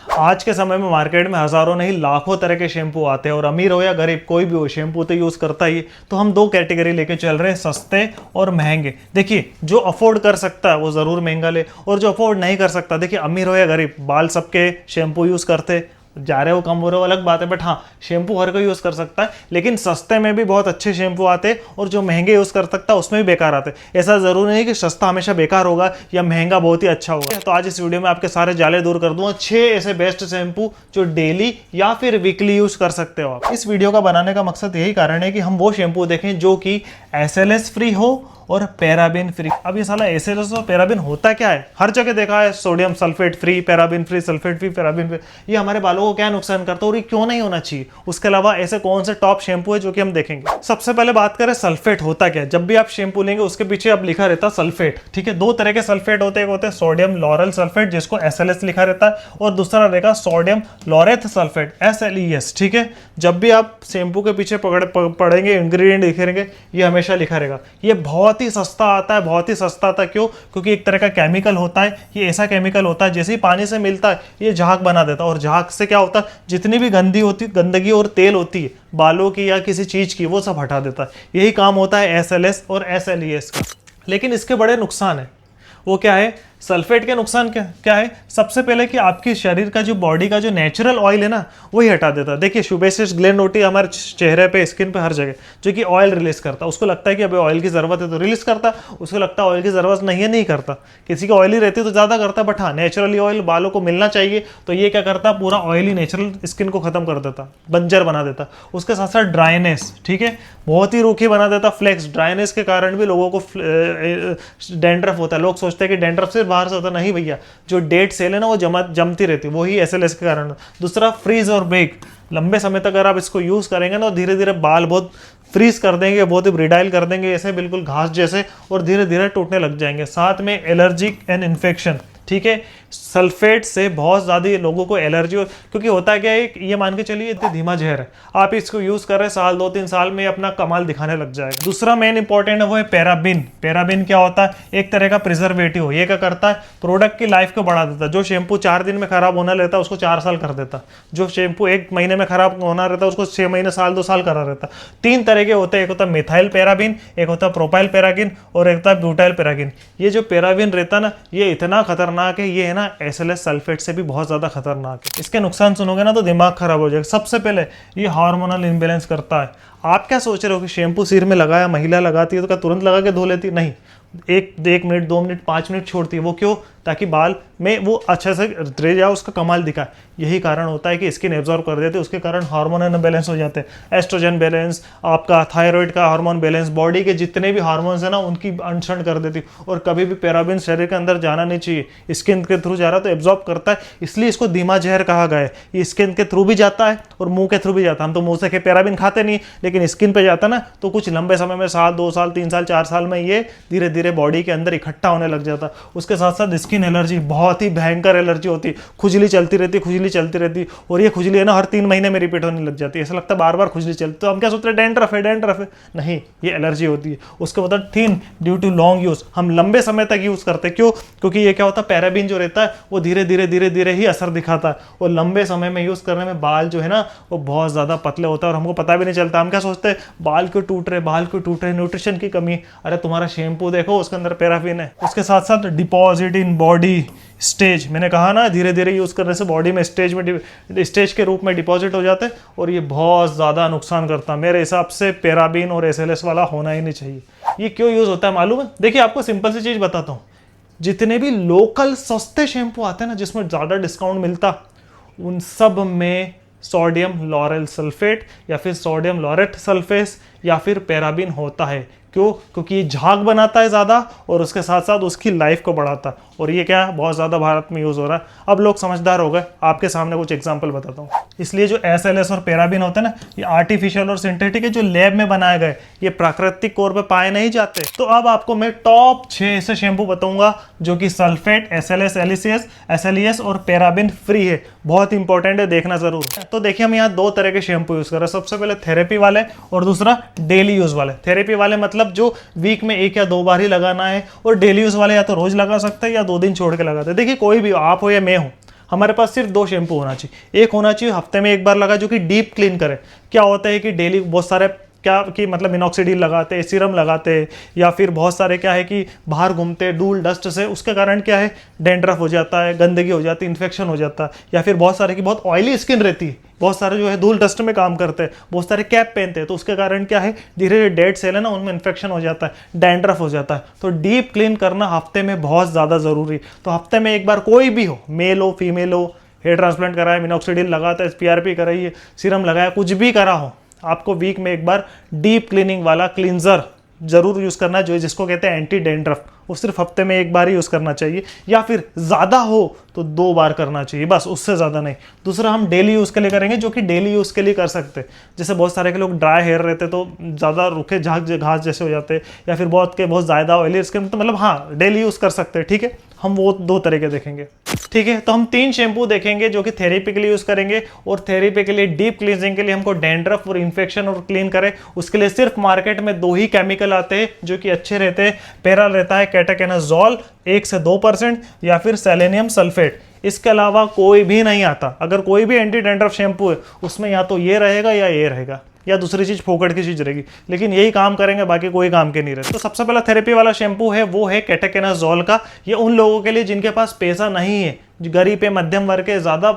आज के समय में मार्केट में हजारों नहीं लाखों तरह के शैम्पू आते हैं और अमीर हो या गरीब कोई भी हो शैम्पू तो यूज़ करता ही है। तो हम दो कैटेगरी लेके चल रहे हैं, सस्ते और महंगे। देखिए जो अफोर्ड कर सकता है वो ज़रूर महंगा ले, और जो अफोर्ड नहीं कर सकता, देखिए अमीर हो या गरीब बाल सबके शैम्पू यूज़ करते, जा रहे हो कम हो रहे हो अलग बात है, बट हाँ शैम्पू हर कोई यूज़ कर सकता है। लेकिन सस्ते में भी बहुत अच्छे शैम्पू आते हैं और जो महंगे यूज़ कर सकता है उसमें भी बेकार आते हैं। ऐसा ज़रूरी नहीं कि सस्ता हमेशा बेकार होगा या महंगा बहुत ही अच्छा होगा। तो आज इस वीडियो में आपके सारे जाले दूर कर दूंगा 6 ऐसे बेस्ट शैम्पू जो डेली या फिर वीकली यूज़ कर सकते हो आप। इस वीडियो का बनाने का मकसद यही कारण है कि हम वो शैम्पू देखें जो कि SLS फ्री हो और पैराबिन फ्री। अब ये साला SLS और पैराबिन होता क्या है, हर जगह देखा है, sodium sulphate free, paraben free, sulphate free, paraben free. ये हमारे बालों को क्या नुकसान करता है और ये क्यों नहीं होना चाहिए। उसके अलावा ऐसे कौन से टॉप शैम्पू है जो कि हम देखेंगे। सबसे पहले बात करें सल्फेट होता क्या है। जब भी आप शैम्पू लेंगे उसके पीछे अब लिखा रहता है सल्फेट, ठीक है। दो तरह के सल्फेट होते हैं, एक होते हैं सोडियम लॉरेल सल्फेट जिसको SLS लिखा रहता है, और दूसरा रहेगा सोडियम लॉरेथ सल्फेट SLES, ठीक है। जब भी आप शैम्पू के पीछे पढ़ेंगे इंग्रेडिएंट लिखेंगे ये हमेशा लिखा रहेगा। ये बहुत ही सस्ता आता है, बहुत ही सस्ता था। क्यों? क्योंकि एक तरह का केमिकल होता है, ये ऐसा केमिकल होता है जैसे ही पानी से मिलता है ये झाग बना देता है, और झाग से क्या होता है, जितनी भी गंदगी और तेल होती है बालों की या किसी चीज की वो सब हटा देता है। यही काम होता है SLS और SLES का। लेकिन इसके बड़े नुकसान है। वो क्या है? सल्फेट के नुकसान क्या है? सबसे पहले कि आपकी शरीर का जो बॉडी का जो नेचुरल ऑयल है ना वही हटा देता है। देखिए सुबेसियस ग्लैंड होती है हमारे चेहरे पे, स्किन पे, हर जगह, जो कि ऑयल रिलीज करता है। उसको लगता है कि अभी ऑयल की जरूरत है तो रिलीज करता है, उसको लगता है ऑयल की जरूरत नहीं है नहीं करता। किसी की ऑयली रहती है तो ज्यादा करता है, बट हाँ नेचुरली ऑयल बालों को मिलना चाहिए तो ये क्या करता है, पूरा ऑयली नेचुरल स्किन को खत्म कर देता, बंजर बना देता। उसके साथ साथ ड्राइनेस, ठीक है, बहुत ही रूखी बना देता। फ्लेक्स, ड्राइनेस के कारण भी लोगों को डैंड्रफ होता है। लोग सोचते हैं कि डैंड्रफ सिर्फ बाहर से होता, नहीं भैया, जो डेड सेल है ना वो जमती रहती है, वही SLS के कारण। दूसरा फ्रीज और बेक, लंबे समय तक अगर आप इसको यूज करेंगे ना धीरे धीरे बाल बहुत फ्रीज कर देंगे, बहुत ही ब्रिडाइल कर देंगे, ऐसे बिल्कुल घास जैसे, और धीरे धीरे टूटने लग जाएंगे। साथ में एलर्जिक एंड इन्फेक्शन, ठीक है। सल्फेट से बहुत ज़्यादा लोगों को एलर्जी हो, क्योंकि होता है क्या है, ये मान के चलिए इतनी धीमा जहर है, आप इसको यूज़ कर रहे हैं साल 2-3 साल में अपना कमाल दिखाने लग जाएगा। दूसरा मेन इंपॉर्टेंट है वो है पैराबिन। पैराबिन क्या होता है? एक तरह का प्रिजर्वेटिव हो। ये क्या करता है? प्रोडक्ट की लाइफ को बढ़ा देता है। जो शैम्पू 4 दिन में खराब होना रहता है उसको 4 साल कर देता है। जो शैम्पू 1 महीने में खराब होना रहता है उसको 6 महीने, साल, 2 साल करा रहता है। 3 तरह के होते हैं, एक होता है मिथाइल पैराबिन, एक होता है प्रोपाइल पैराबिन, और एक होता है ब्यूटाइल पैराबिन। ये जो पैराबिन रहता है ना ये इतना खतरनाक है, ये है ना SLS सल्फेट से भी बहुत ज्यादा खतरनाक है। इसके नुकसान सुनोगे ना तो दिमाग खराब हो जाएगा। सबसे पहले ये हार्मोनल इम्बैलेंस करता है। आप क्या सोच रहे हो कि शैम्पू सिर में लगाया, महिला लगाती है तो क्या तुरंत लगा के धो लेती? नहीं, 1 मिनट, 2 मिनट, 5 मिनट छोड़ती है। वो क्यों? ताकि बाल में वो अच्छे से रह जाए, उसका कमाल दिखाए। यही कारण होता है कि स्किन एब्जॉर्ब कर देते हैं, उसके कारण हार्मोन बैलेंस हो जाते हैं। एस्ट्रोजन बैलेंस, आपका थायराइड का हार्मोन बैलेंस, बॉडी के जितने भी हार्मोन्स है ना उनकी अनशन कर देती। और कभी भी पैराबिन शरीर के अंदर जाना नहीं चाहिए। स्किन के थ्रू जा रहा है तो एब्जॉर्ब करता है, इसलिए इसको धीमा जहर कहा गया है। ये स्किन के थ्रू भी जाता है और मुंह के थ्रू भी जाता है। हम तो मुंह से पैराबिन खाते नहीं, लेकिन स्किन पे जाता ना तो कुछ लंबे समय में, साल, 2 साल, 3 साल, 4 साल में ये धीरे धीरे बॉडी के अंदर इकट्ठा होने लग जाता। उसके साथ साथ स्किन एलर्जी, बहुत ही भयंकर एलर्जी होती है। खुजली चलती रहती, खुजली चलती रहती, और ये खुजली है ना हर 3 महीने में रिपीट होने लग जाती है। ऐसा लगता है बार बार खुजली चलती। तो हम क्या सोचते हैं डैंड्रफ है, डैंड्रफ है। नहीं, ये एलर्जी होती है। उसके बाद thin due to long use, हम लंबे समय तक यूज करते हैं। क्यों? क्योंकि ये क्या होता है, पैराबिन जो रहता है वो धीरे धीरे ही असर दिखाता है, और लंबे समय में यूज करने में बाल जो है ना वो बहुत ज्यादा पतले होता है और हमको पता भी नहीं चलता। हम क्या सोचते हैं बाल क्यों टूट रहे, बाल क्यों टूट रहे, न्यूट्रिशन की कमी। अरे तुम्हारा शैम्पू देखो उसके अंदर पैराबिन है। उसके साथ साथ डिपॉजिट इन बॉडी स्टेज, मैंने कहा ना धीरे धीरे यूज करने से बॉडी में स्टेज के रूप में डिपॉजिट हो जाते हैं, और ये बहुत ज्यादा नुकसान करता है। मेरे हिसाब से पैराबिन और SLS वाला होना ही नहीं चाहिए। ये क्यों यूज होता है मालूम है? देखिए आपको सिंपल सी चीज बताता हूँ। जितने भी लोकल सस्ते शैम्पू आते हैं ना जिसमें ज्यादा डिस्काउंट मिलता, उन सब में सोडियम लॉरेल सल्फेट या फिर सोडियम लॉरेट सल्फेस या फिर पैराबिन होता है। क्यों? क्योंकि ये झाग बनाता है ज़्यादा और उसके साथ साथ उसकी लाइफ को बढ़ाता है। और ये क्या बहुत ज़्यादा भारत में यूज़ हो रहा है। अब लोग समझदार हो गए, आपके सामने कुछ एग्जांपल बताता हूँ। इसलिए जो SLS और पैराबिन होते हैं ना, ये आर्टिफिशियल और सिंथेटिक है, जो लैब में बनाए गए, ये प्राकृतिक तौर पे पाए नहीं जाते। तो अब आपको मैं टॉप 6 ऐसे शैम्पू बताऊंगा जो कि सल्फेट, SLS, SLES और पैराबिन फ्री है। बहुत इंपॉर्टेंट है, देखना जरूर। तो देखिए हम यहाँ 2 तरह के शैम्पू यूज कर रहे हैं। सबसे पहले थेरेपी वाले और दूसरा डेली यूज वाले। थेरेपी वाले मतलब जो वीक में 1 या 2 बार ही लगाना है, और डेली यूज वाले या तो रोज लगा सकते हैं या 2 दिन छोड़ के लगाते हैं। देखिए कोई भी आप हो या मैं हूं, हमारे पास सिर्फ 2 शैम्पू होना चाहिए। एक होना चाहिए हफ्ते में एक बार लगा जो कि डीप क्लीन करे। क्या होता है कि डेली बहुत सारे क्या कि मतलब मिनॉक्सिडिल लगाते हैं, सीरम लगाते हैं, या फिर बहुत सारे क्या है कि बाहर घूमते हैं धूल डस्ट से, उसके कारण क्या है डेंड्रफ हो जाता है, गंदगी हो जाती है, इन्फेक्शन हो जाता है। या फिर बहुत सारे की बहुत ऑयली स्किन रहती है, बहुत सारे जो है धूल डस्ट में काम करते हैं, बहुत सारे कैप पहनते हैं, तो उसके कारण क्या है धीरे धीरे डेड सेल है ना उनमें इन्फेक्शन हो जाता है, डैंड्रफ हो जाता है। तो डीप क्लीन करना हफ्ते में बहुत ज़्यादा ज़रूरी है। तो हफ्ते में एक बार कोई भी हो, मेल हो फीमेल हो, हेयर ट्रांसप्लांट कराए, मिनॉक्सिडिल लगाता है, PRP कराइए, सीरम लगाया, कुछ भी करा हो, आपको वीक में एक बार डीप क्लीनिंग वाला क्लींजर जरूर यूज करना है, जो जिसको कहते हैं एंटी डेंड्रफ। वो सिर्फ हफ्ते में एक बार ही यूज करना चाहिए, या फिर ज्यादा हो तो 2 बार करना चाहिए, बस उससे ज्यादा नहीं। दूसरा हम डेली यूज के लिए करेंगे, जो कि डेली यूज के लिए कर सकते हैं। जैसे बहुत सारे के लोग ड्राई हेयर रहते तो ज्यादा रूखे घास जैसे हो जाते, या फिर बहुत ज्यादा ऑयली स्किन, तो मतलब हाँ डेली यूज कर सकते हैं। ठीक है, हम वो 2 तरीके देखेंगे। ठीक है, तो हम 3 शैम्पू देखेंगे जो कि थेरेपी के लिए यूज करेंगे, और थेरेपी के लिए डीप क्लींजिंग के लिए हमको डैंड्रफ और इन्फेक्शन और क्लीन करे, उसके लिए सिर्फ मार्केट में 2 ही केमिकल आते हैं जो कि अच्छे रहते हैं। पहला रहता है केटाकेनाजोल 1 से 2%, या फिर सेलेनियम सल्फेट। इसके अलावा कोई भी नहीं आता। अगर कोई भी एंटी डैंड्रफ शैम्पू है उसमें या तो ये रहेगा या ये रहेगा, या दूसरी चीज फोकट की चीज रहेगी, लेकिन यही काम करेंगे, बाकी कोई काम के नहीं रहते। तो सबसे पहला थेरेपी वाला शैम्पू है वो है केटाकेनाजोल का। ये उन लोगों के लिए जिनके पास पैसा नहीं है, जो गरीब है, मध्यम वर्ग के, ज्यादा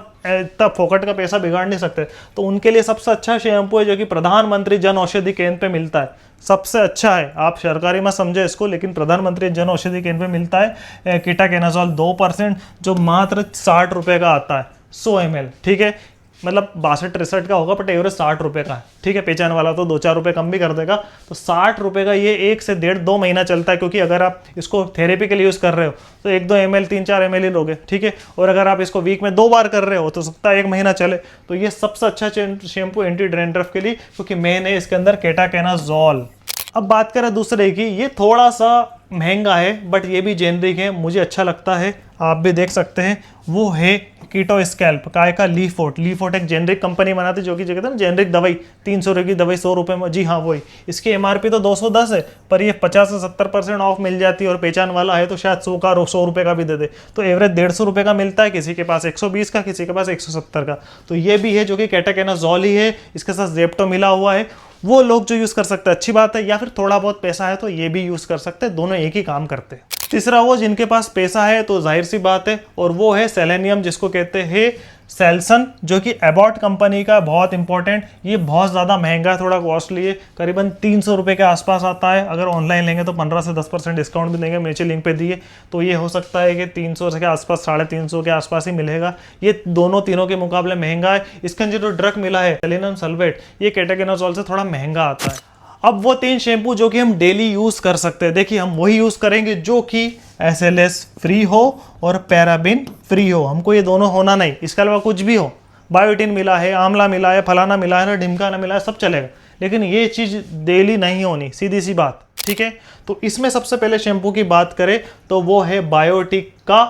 तब फोकट का पैसा बिगाड़ नहीं सकते, तो उनके लिए सबसे अच्छा शैम्पू है जो कि प्रधानमंत्री जन औषधि केंद्र पे मिलता है। सबसे अच्छा है, आप सरकारी मत समझे इसको, लेकिन प्रधानमंत्री जन औषधि केंद्र पे मिलता है केटाकेनाजोल 2%, जो मात्र 60 रुपए का आता है 100 ml। ठीक है, मतलब 62-63 का होगा, बट एवरेज 60 रुपए का है। ठीक है, पहचान वाला तो 2-4 रुपए कम भी कर देगा। तो 60 रुपए का ये 1 से 1.5-2 महीना चलता है, क्योंकि अगर आप इसको थेरेपी के लिए यूज कर रहे हो तो 1-2 ml 3-4 ml ही लोगे। ठीक है, और अगर आप इसको वीक में 2 बार कर रहे हो तो सकता है 1 महीना चले। तो ये सबसे अच्छा शैम्पू एंटी डैंड्रफ के लिए, क्योंकि मेन है इसके अंदर केटाकेनाजोल। अब बात करें दूसरे की, ये थोड़ा सा महंगा है बट ये भी जेनरिक है, मुझे अच्छा लगता है, आप भी देख सकते हैं। वो है कीटो स्कैल्प काय का लीफोर्ट। लीफोर्ट एक जेनरिक कंपनी बनाती है, जो कि कहते हैं ना जेनरिक दवाई, 300 रुपये की दवाई 100 रुपये में। जी हाँ वही। इसकी MRP तो 210 है, पर ये 50 से 70% ऑफ मिल जाती है, और पहचान वाला है तो शायद 100 रुपये का भी दे दे। तो एवरेज 150 रुपये का मिलता है, किसी के पास 120 का, किसी के पास 170 का। तो ये भी है जो कि केटाकेनाजोल ही है, इसके साथ जेप्टो मिला हुआ है। वो लोग जो यूज कर सकते हैं अच्छी बात है, या फिर थोड़ा बहुत पैसा है तो ये भी यूज कर सकते हैं, दोनों एक ही काम करते हैं। तीसरा वो जिनके पास पैसा है तो जाहिर सी बात है, और वो है सेलेनियम, जिसको कहते हैं सेल्सन, जो कि एबॉट कंपनी का, बहुत इंपॉर्टेंट। ये बहुत ज़्यादा महंगा है, थोड़ा कॉस्टली है, करीबन 300 रुपये के आसपास आता है। अगर ऑनलाइन लेंगे तो 15 से 10% डिस्काउंट भी देंगे, नीचे लिंक पे दिए, तो ये हो सकता है कि 300 के आसपास, 350 के आसपास ही मिलेगा। ये दोनों तीनों के मुकाबले महंगा है। इसके अंदर जो ड्रग मिला है सेलेनियम सल्फेट, ये केटाकेनाजोल से थोड़ा महंगा आता है। अब वो 3 शैम्पू जो कि हम डेली यूज कर सकते हैं, देखिए हम वही यूज करेंगे जो कि SLS फ्री हो और पैराबिन फ्री हो। हमको ये दोनों होना नहीं, इसके अलावा कुछ भी हो, बायोटिन मिला है, आंवला मिला है, फलाना मिला है ना, ढिमकाना मिला है, सब चलेगा, लेकिन ये चीज डेली नहीं होनी, सीधी सी बात। ठीक है, तो इसमें सबसे पहले शैम्पू की बात करें तो वो है बायोटिक का।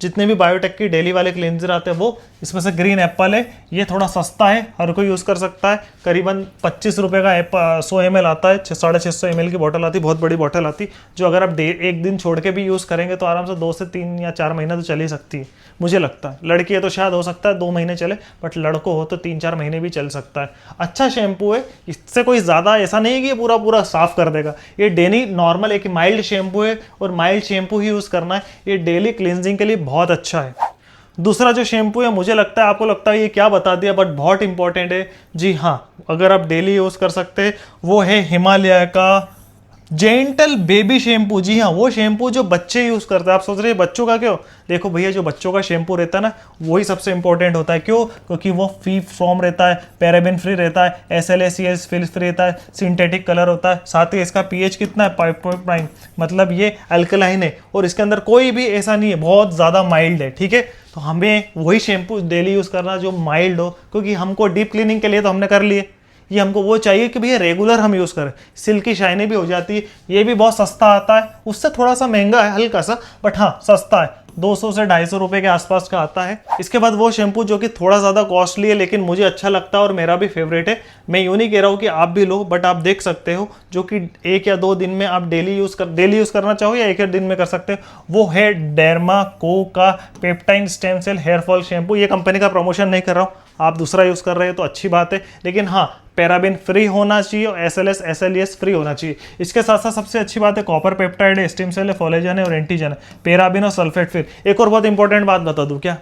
जितने भी बायोटेक की डेली वाले क्लींजर आते हैं वो, इसमें से ग्रीन एप्पल है। ये थोड़ा सस्ता है, हर कोई यूज़ कर सकता है। करीबन 25 रुपये का 100 ml आता है, 650 ml की बोतल आती, बहुत बड़ी बोतल आती, जो अगर आप एक दिन छोड़ के भी यूज़ करेंगे तो आराम से 2 से 3 या 4 महीने तो चल ही सकती है, मुझे लगता है। लड़की है तो शायद हो सकता है 2 महीने चले, बट लड़कों हो तो 3-4 महीने भी चल सकता है। अच्छा शैम्पू है, इससे कोई ज़्यादा ऐसा नहीं है कि ये पूरा पूरा साफ कर देगा। ये डेली नॉर्मल एक माइल्ड शैम्पू है, और माइल्ड शैम्पू ही यूज़ करना है। ये डेली क्लींजिंग के लिए बहुत अच्छा है। दूसरा जो शैम्पू है, मुझे लगता है आपको लगता है ये क्या बता दिया, बट बहुत इंपॉर्टेंट है। जी हाँ, अगर आप डेली यूज कर सकते हैं, वो है हिमालय का जेंटल बेबी शैम्पू। जी हाँ, वो शैम्पू जो बच्चे यूज करते हैं। आप सोच रहे हैं बच्चों का क्यों? देखो भैया, जो बच्चों का शैम्पू रहता है ना, वही सबसे इंपॉर्टेंट होता है। क्यों? क्योंकि वो फ्री फ्रॉम रहता है, पैराबेन फ्री रहता है, SLACS फ्री रहता है, सिंथेटिक कलर होता है, साथ ही इसका pH कितना है 5.9, मतलब ये अल्कलाइन है, और इसके अंदर कोई भी ऐसा नहीं है, बहुत ज़्यादा माइल्ड है। ठीक है, तो हमें वही शैम्पू डेली यूज़ करना जो माइल्ड हो, क्योंकि हमको डीप क्लीनिंग के लिए तो हमने कर लिए, ये हमको वो चाहिए कि भैया रेगुलर हम यूज़ करें। सिल्की शाइनी भी हो जाती है, ये भी बहुत सस्ता आता है, उससे थोड़ा सा महंगा है हल्का सा, बट हाँ सस्ता है। 200 से 250 रुपए के आसपास का आता है। इसके बाद वो शैम्पू जो कि थोड़ा ज़्यादा कॉस्टली है लेकिन मुझे अच्छा लगता है और मेरा भी फेवरेट है, मैं यूँ नहीं कह रहा हूँ कि आप भी लो, बट आप देख सकते हो जो कि 1 या 2 दिन में आप डेली यूज़ करना चाहो या 1 दिन में कर सकते हो, वो है डेर्मा को का पेप्टाइन stem cell hair fall shampoo. ये कंपनी का प्रमोशन नहीं कर रहा हूँ, आप दूसरा यूज़ कर रहे हो तो अच्छी बात है, लेकिन हाँ पैराबिन फ्री होना चाहिए और SLS SLES फ्री होना चाहिए। इसके साथ साथ सबसे अच्छी बात है कॉपर पेप्टाइड है, स्टेम सेल है, फॉलेजन है और एंटीजन है, पैराबिन और सल्फेट फ्री। एक और बहुत इंपॉर्टेंट बात बता दूं क्या,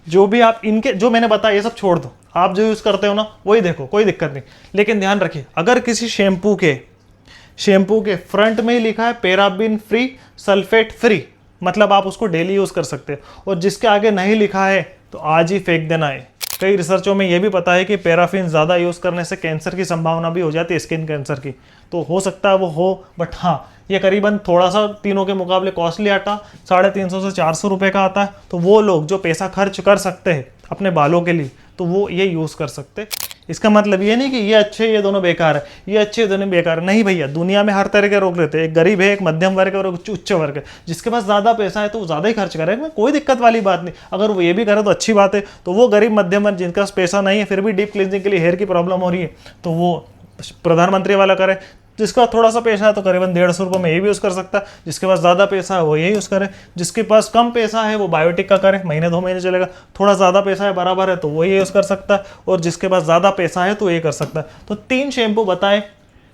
जो भी आप इनके जो मैंने बताया ये सब छोड़ दो, आप जो यूज़ करते हो ना वही देखो, कोई दिक्कत नहीं। लेकिन ध्यान रखिए अगर किसी शैम्पू के फ्रंट में ही लिखा है पैराबिन फ्री सल्फेट फ्री, मतलब आप उसको डेली यूज़ कर सकते हो, और जिसके आगे नहीं लिखा है तो आज ही फेंक देना है। कई रिसर्चों में यह भी पता है कि पैराफिन ज़्यादा यूज़ करने से कैंसर की संभावना भी हो जाती है, स्किन कैंसर की। तो हो सकता है वो हो, बट हाँ ये करीबन थोड़ा सा तीनों के मुकाबले कॉस्टली आता, 350 से 400 रुपये का आता है। तो वो लोग जो पैसा खर्च कर सकते हैं अपने बालों के लिए तो वो ये यूज़ कर सकते। इसका मतलब ये नहीं कि ये अच्छे ये दोनों बेकार है, ये अच्छे दोनों बेकार है, नहीं भैया। दुनिया में हर तरह के रोग रहते हैं, एक गरीब है, एक मध्यम वर्ग और एक उच्च वर्ग है। जिसके पास ज़्यादा पैसा है तो वो ज़्यादा ही खर्च करे, कोई दिक्कत वाली बात नहीं। अगर वो ये भी करे तो अच्छी बात है। तो वो गरीब मध्यम वर्ग जिनके पास पैसा नहीं है फिर भी डीप क्लींजिंग के लिए हेयर की प्रॉब्लम हो रही है तो वो प्रधानमंत्री वाला करे। जिसका थोड़ा सा पैसा है तो करीबन 150 रुपये में ये भी यूज़ कर सकता है। जिसके पास ज़्यादा पैसा है वो ये यूज़ करे। जिसके पास कम पैसा है वो बायोटिक का करे, महीने 2 महीने चलेगा। थोड़ा ज़्यादा पैसा है बराबर है तो वो ये यूज़ कर सकता है, और जिसके पास ज़्यादा पैसा है तो ये कर सकता है। तो 3 शैम्पू बताए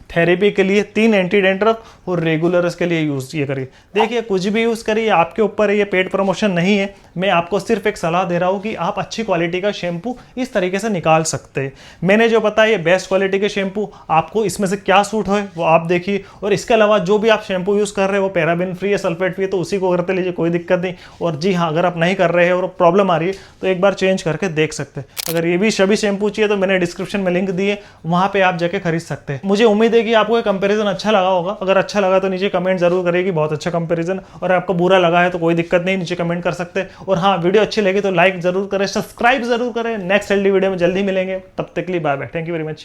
थेरेपी के लिए, 3 एंटी डेंड्रफ और रेगुलर के लिए यूज़ ये करिए। देखिए कुछ भी यूज़ करिए, आपके ऊपर है, ये पेड प्रमोशन नहीं है। मैं आपको सिर्फ एक सलाह दे रहा हूँ कि आप अच्छी क्वालिटी का शैम्पू इस तरीके से निकाल सकते हैं। मैंने जो बताया ये बेस्ट क्वालिटी के शैम्पू, आपको इसमें से क्या सूट हो वो आप देखिए। और इसके अलावा जो भी आप शैम्पू यूज़ कर रहे हो वो पैराबिन फ्री है, सल्फेट फ्री है, तो उसी को करते लीजिए, कोई दिक्कत नहीं। और जी हाँ, अगर आप नहीं कर रहे हैं और प्रॉब्लम आ रही है तो एक बार चेंज करके देख सकते हैं। अगर ये भी सभी शैम्पू चाहिए तो मैंने डिस्क्रिप्शन में लिंक दिए, वहाँ पर आप जाके खरीद सकते हैं। मुझे उम्मीद है कि आपको कंपेरिजन अच्छा लगा होगा। अगर अच्छा लगा तो नीचे कमेंट जरूर करिए कि बहुत अच्छा कंपैरिजन, और आपको बुरा लगा है तो कोई दिक्कत नहीं, नीचे कमेंट कर सकते हैं। और हाँ, वीडियो अच्छी लगी तो लाइक जरूर करें, सब्सक्राइब जरूर करें। नेक्स्ट हेल्दी वीडियो में जल्दी मिलेंगे, तब तक के लिए bye bye, thank you very much.